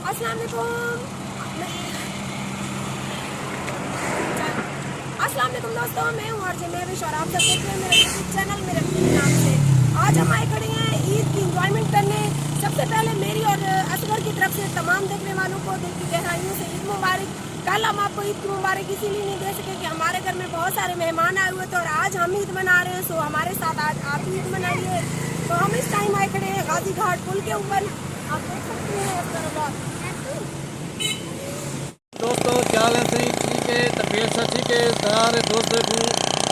अस्सलाम वालेकुम दोस्तों, मैं हूँ आरजे महविश और आप सब देख रहे हैं मेरा यूट्यूब चैनल मेरे नाम से। आज हम आए खड़े हैं ईद की इंजॉयमेंट करने। सबसे पहले मेरी और असगर की तरफ से तमाम देखने वालों को दिल की गहराइयों से ईद मुबारक। कल हम आपको ईद की मुबारक इसीलिए नहीं दे सके कि हमारे घर में बहुत सारे मेहमान आए हुए थे और आज हम ईद मना रहे हैं। सो हमारे साथ आज आप ईद मनाइए। तो हम इस टाइम आए खड़े हैं गाजी घाट पुल के ऊपर, आप देख सकते हैं इस तरफ। दोस्तों चाल ठीक है तबीयत से ठीक है। सारे दोस्तों को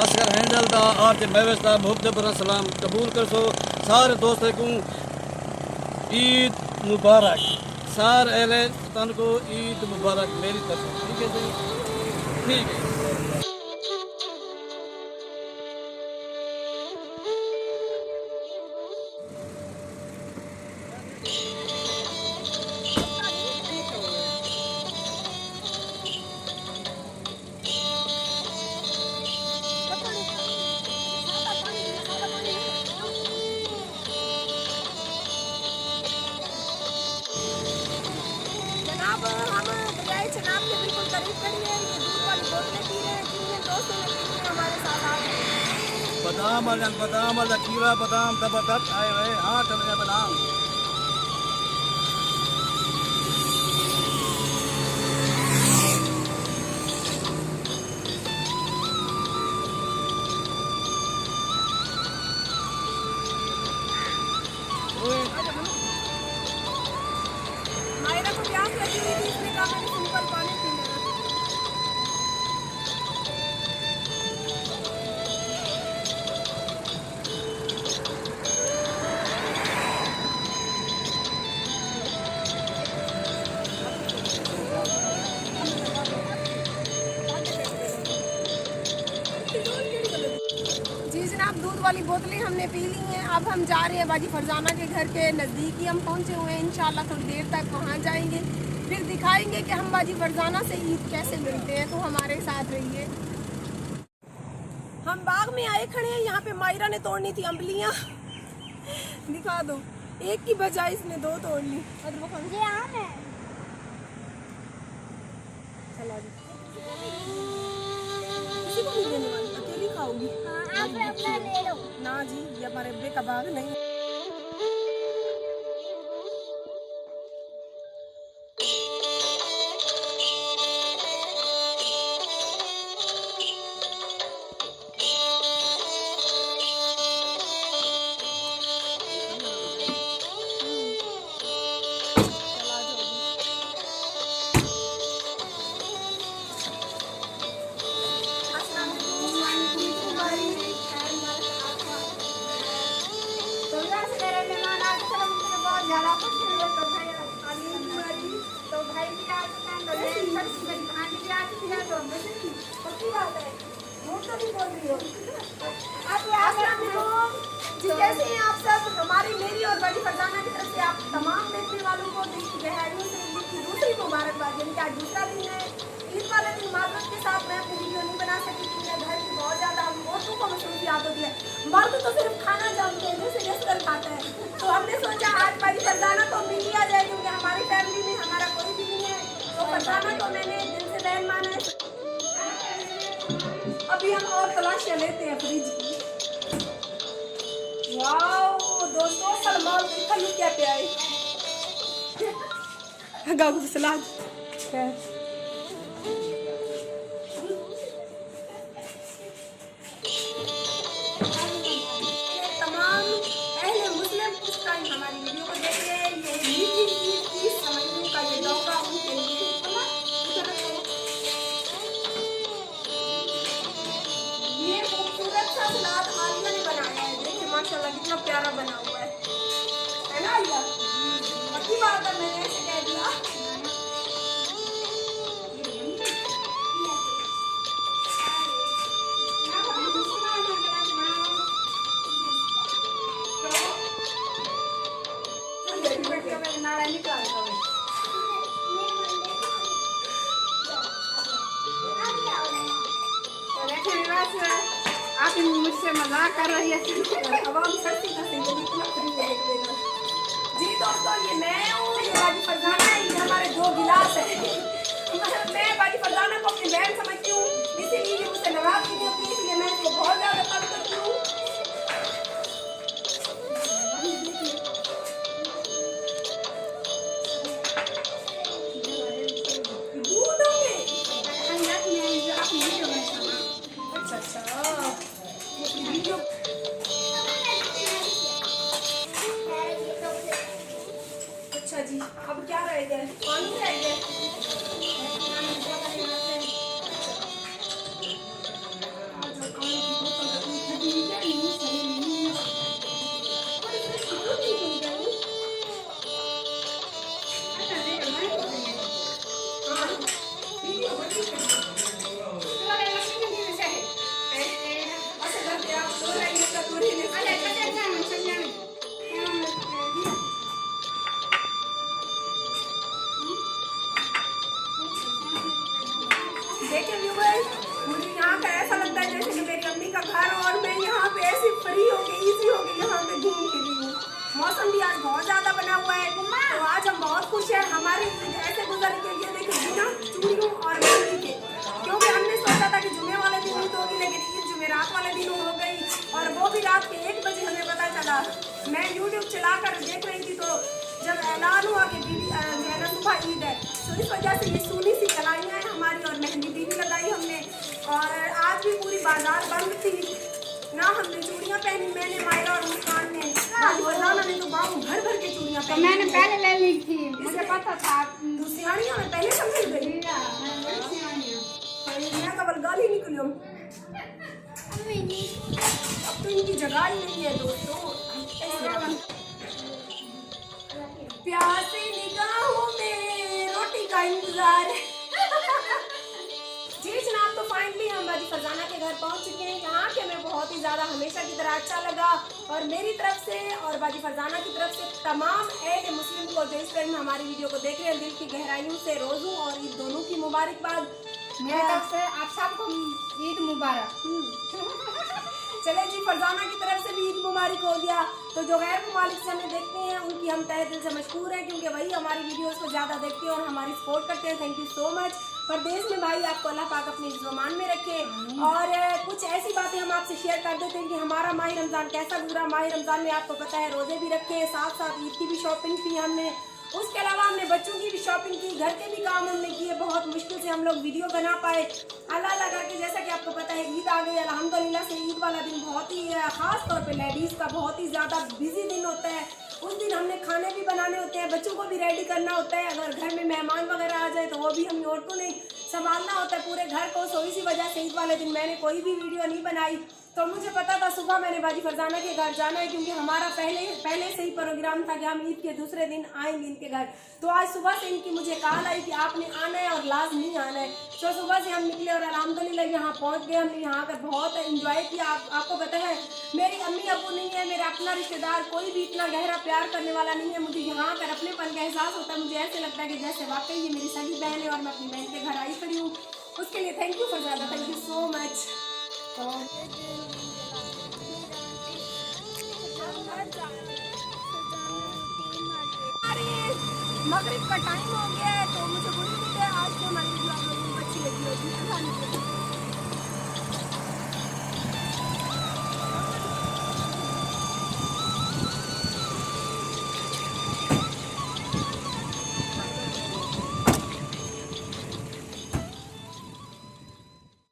असगर हैंडल का आज महविश का मुख्तबर सलाम कबूल कर सो। सारे दोस्तों को ईद मुबारक। सारे अहले वतन को ईद मुबारक मेरी तरफ। ठीक है जी, ठीक है। हम दरियाई चनाब के बिल्कुल करीब खड़ी है। ये दूध वाली बोतलें पी रहे हैं, जिन दोस्तों ने पी हैं हमारे साथ आ गए। बादाम वाला खीरा बादाम जबरदस्त आए हुए। हाँ चल बादाम मायरा को प्यास लगी हुई थी, इसने कहा मैंने सिंपल पानी पीना है। जी जनाब, दूध वाली बोतलें हमने पी ली हैं। अब हम जा रहे हैं बाजी फरजाना के घर के नज़दीक ही हम पहुंचे हुए हैं। इंशाल्लाह थोड़ी देर तक वहां जाएंगे, फिर दिखाएंगे कि हम बाजी फरजाना से ईद कैसे मिलते हैं। तो हमारे साथ रहिए। हम बाग में आए खड़े हैं। यहाँ पे मायरा ने तोड़नी थी अम्बलियाँ। दिखा दो, एक की बजाय इसने दो तोड़ ली। और वो कौन से आम है? चला जी, किसी को नहीं देने वाली, अकेली खाऊंगी। आप अपना ले लो ना जी, ये हमारे अब्बे का बाग नहीं है। कैसे हैं आप सब? हमारी मेरी और बड़ी फरजाना की तरफ से आप तमाम देखने वालों को दिल की गहराइयों से ईद की दूसरी मुबारकबाद। यानी कि आज दूसरा दिन है। ईद वाले दिन माजरत के साथ मैं अपनी वीडियो नहीं बना सकी क्योंकि घर की बहुत ज़्यादा हम औरतों को मसरूफियात होती है। मर्द तो सिर्फ खाना जानते हैं, जैसे रेस्टर खाता है। तो हमने सोचा आज बड़ी फरजाना को मिल लिया जाए क्योंकि हमारी फैमिली में हमारा कोई भी नहीं है। तो फरजाना को मैंने दिल से बहन माना है। अभी हम और तलाशियाँ लेते हैं फ्रिज की। वाओ दोस्तों, सलमान देखा ये क्या प्यारे गागू सलाद तमाम अहले मुस्लिम उस टाइम हमारी वीडियो को देख रहे हैं। ये मीठी ईद की समझने का ये मौका उनके लिए ये खूबसूरत सा सलाद आलिया ने बनाया है। देखिए माशाल्लाह कितना प्यारा बना हुआ है ना आलिया? पक्की बात है, मैंने ऐसे कह दिया। आप मुझसे मजाक कर रही है। अब हम सस्ती का जी दोस्तों, ये मैं हूँ, ये फरजाना है, ये हमारे है कौन सी है देखिए व्यूअर्स, मुझे यहाँ का ऐसा लगता है जैसे कि मेरी अम्मी का घर हो और मैं यहाँ पे ऐसे फ्री हो गई, इजी हो गई, यहाँ पे घूम के रही हूँ। मौसम भी आज बहुत ज्यादा बना हुआ है, तो आज हम बहुत खुश हैं। हमारी ईद ऐसे गुजर के लिए देखिए बिना चूड़ियों और मेहंदी के, क्योंकि हमने सोचा था कि जुमे वाले दिन ईद होगी, लेकिन ईद जुमेरात वाले दिन हो गई और वो भी रात के 1 बजे हमें पता चला। मैं यूट्यूब चलाकर देख रही थी, तो जब ऐलान हुआ कि सुबह ईद है, तो इस वजह से ये सूनी सी कलाइयाँ हैं हमारी और मेहंदी भी लगाई हमने। और आज भी पूरी बाजार बंद थी ना, हमने चूड़ियाँ पहनी, मैंने, मायरा और मुस्कान ने, फरजाना ने तो गाँव भर भर के चूड़ियाँ तो पहनी। मैंने पहले ले ली थी, मुझे पता था। तू सियाणियाँ में पहले समझ गई, मैं कबल गाली निकलियो। अब तो इनकी जगह ही नहीं है दोस्तों। प्यासी निगाहों में रोटी का इंतजार है। जी जनाब, तो फाइनली हम बाजी फरजाना के घर पहुंच चुके हैं। यहाँ के हमें बहुत ही ज़्यादा हमेशा की तरह अच्छा लगा और मेरी तरफ से और बाजी फरजाना की तरफ से तमाम अहले मुस्लिम को जो इस टाइम में हमारी वीडियो को देख रहे हैं, दिल की गहराइयों से रोज़ू और ईद दोनों की मुबारकबाद। मेरी तरफ से आप सबको ईद मुबारक। चले जी, फरजाना की तरफ से भी ईद मुबारक हो गया। तो जो गैर ममालिक से हमें देखते हैं उनकी हम तहे दिल से मशहूर हैं, क्योंकि वही हमारी वीडियोस को ज़्यादा देखते हैं और हमारी सपोर्ट करते हैं। Thank you so much. परदेश में भाई आपको अल्लाह पाक अपने ज़ुबान में रखे। और कुछ ऐसी बातें हम आपसे शेयर कर देते हैं कि हमारा माह रमज़ान कैसा गुजरा। माह रमज़ान में आपको पता है रोज़े भी रखे, साथ साथ ईद की भी शॉपिंग की हमने, उसके अलावा हमने बच्चों की भी शॉपिंग की, घर के भी काम हमने किए। बहुत मुश्किल से हम लोग वीडियो बना पाए अल्लाह लगा के। जैसा कि आपको पता है ईद आ गई अल्हम्दुलिल्लाह से। ईद वाला दिन बहुत ही ख़ास तौर पे लेडीज़ का बहुत ही ज़्यादा बिजी दिन होता है। उस दिन हमने खाने भी बनाने होते हैं, बच्चों को भी रेडी करना होता है। अगर घर में मेहमान वगैरह आ जाए तो वो भी हम औरतों ने संभालना होता है पूरे घर को। सो इसी वजह से ईद वाले दिन मैंने कोई भी वीडियो नहीं बनाई। तो मुझे पता था सुबह मैंने बाजी फरजाना के घर जाना है, क्योंकि हमारा पहले से ही प्रोग्राम था कि हम ईद के दूसरे दिन आएंगे इनके घर। तो आज सुबह से इनकी मुझे कॉल आई कि आपने आना है और लाजमी आना है। तो सुबह से हम निकले और अल्हम्दुलिल्लाह यहाँ पहुँच गए। हमने यहाँ पर बहुत इंजॉय किया। आपको पता है मेरी अम्मी अबू नहीं है, मेरा अपना रिश्तेदार कोई भी इतना गहरा प्यार करने वाला नहीं है। मुझे यहाँ कर अपनेपन का एहसास होता है। मुझे ऐसे लगता है कि जैसे वाकई ये मेरी सगी बहन है और मैं अपनी बहन के घर आई खड़ी हूँ। उसके लिए thank you Farzana, thank you so much. मगरिब का टाइम हो गया है, तो मुझे बोलिए आज की हमारी वीडियो आप लोगों को अच्छी लगी होगी।